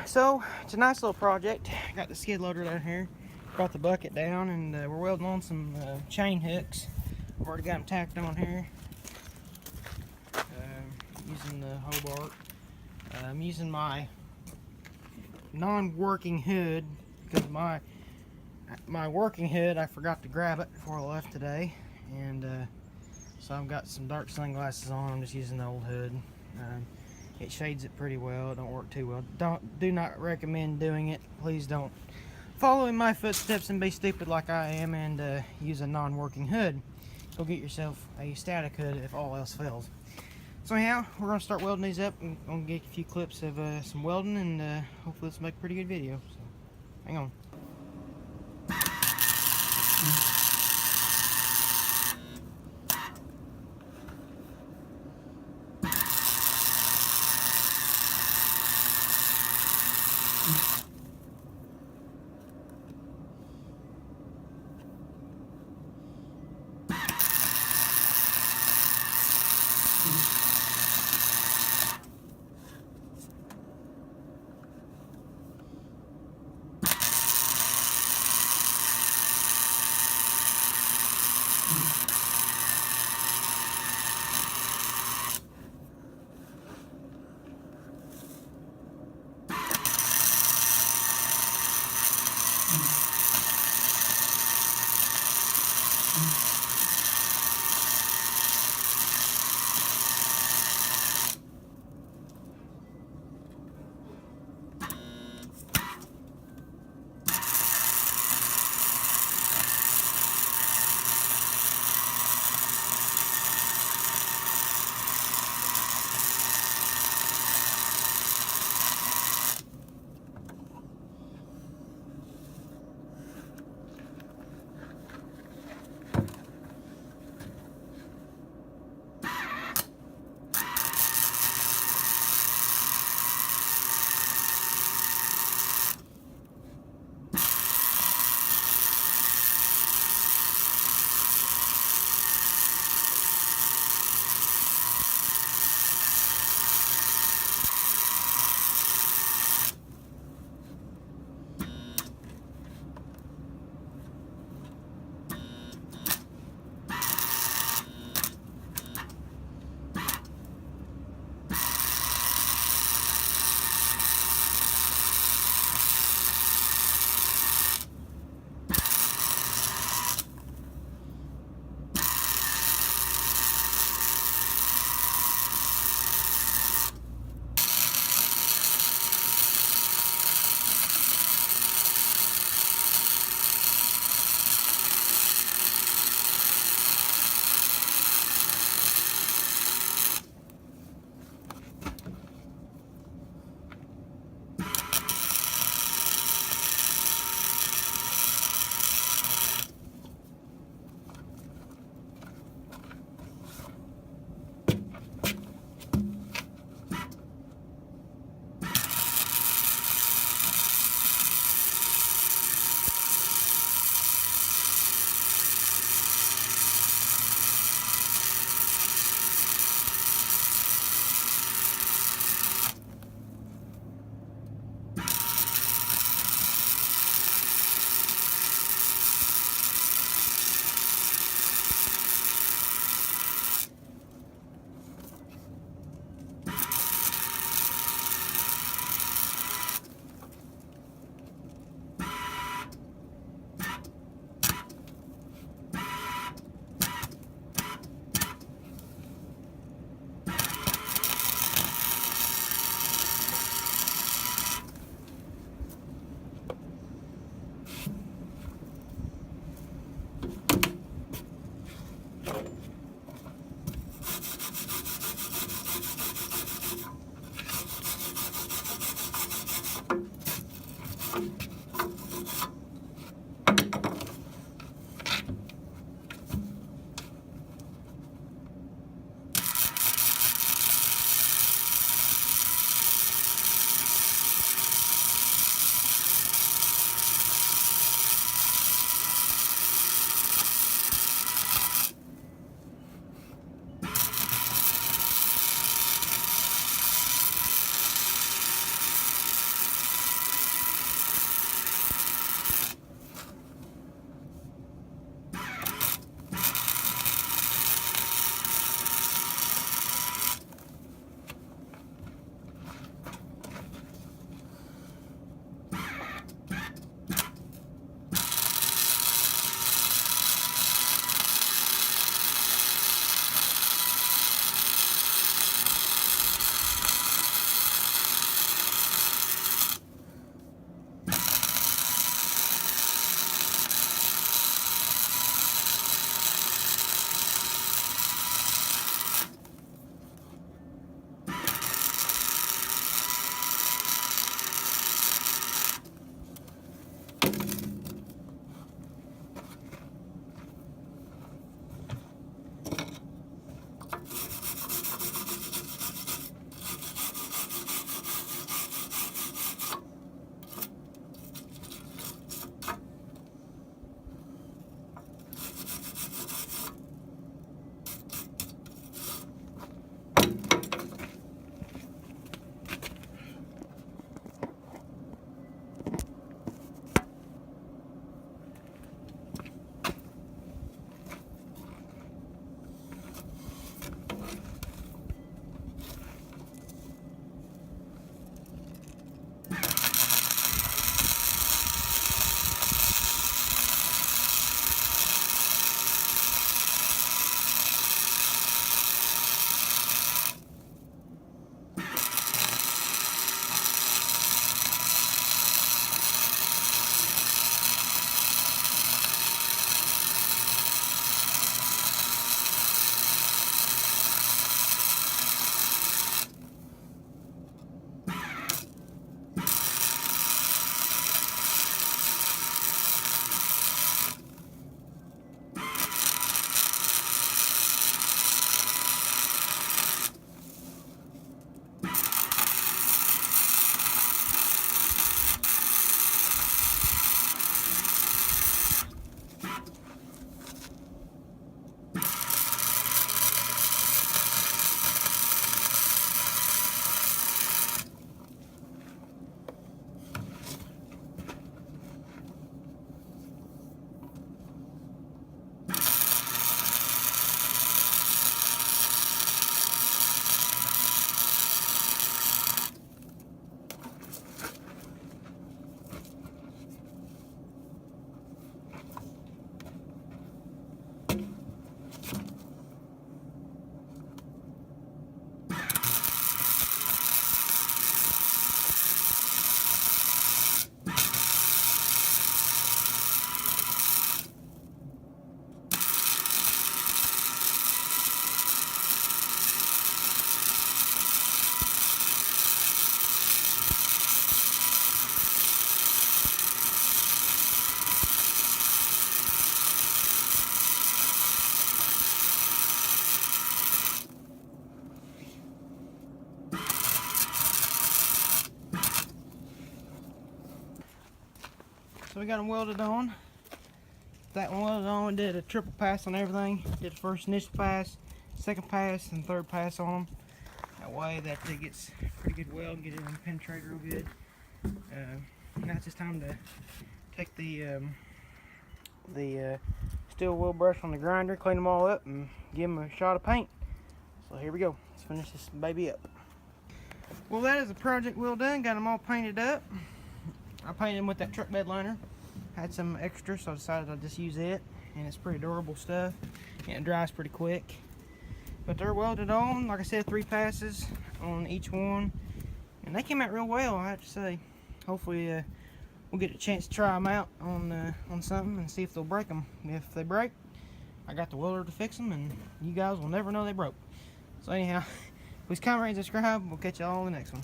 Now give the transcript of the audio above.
So it's a nice little project. Got the skid loader down here, brought the bucket down, and we're welding on some chain hooks. I've already got them tacked on here using the Hobart. I'm using my non-working hood because my working hood, I forgot to grab it before I left today, and so I've got some dark sunglasses on. I'm just using the old hood. It shades it pretty well. It don't work too well. Do not recommend doing it. Please don't follow in my footsteps and be stupid like I am and use a non-working hood. Go get yourself a static hood if all else fails. So anyhow, we're gonna start welding these up. I'm gonna get a few clips of some welding, and hopefully this will make a pretty good video. So hang on. So we got them welded on. That one welded on. We did a triple pass on everything. Did the first initial pass, second pass, and third pass on them. That way that it gets pretty good weld and get it in penetrate real good. Now it's just time to take the steel wheel brush on the grinder, clean them all up, and give them a shot of paint. So here we go. Let's finish this baby up. Well, that is the project wheel done. Got them all painted up. I painted them with that truck bed liner. Had some extra, so I decided I'd just use it. And it's pretty durable stuff, and it dries pretty quick. But they're welded on. Like I said, 3 passes on each one, and they came out real well, I have to say. Hopefully, we'll get a chance to try them out on something and see if they'll break them. If they break, I got the welder to fix them, and you guys will never know they broke. So anyhow, please comment, rate, and subscribe. We'll catch y'all on the next one.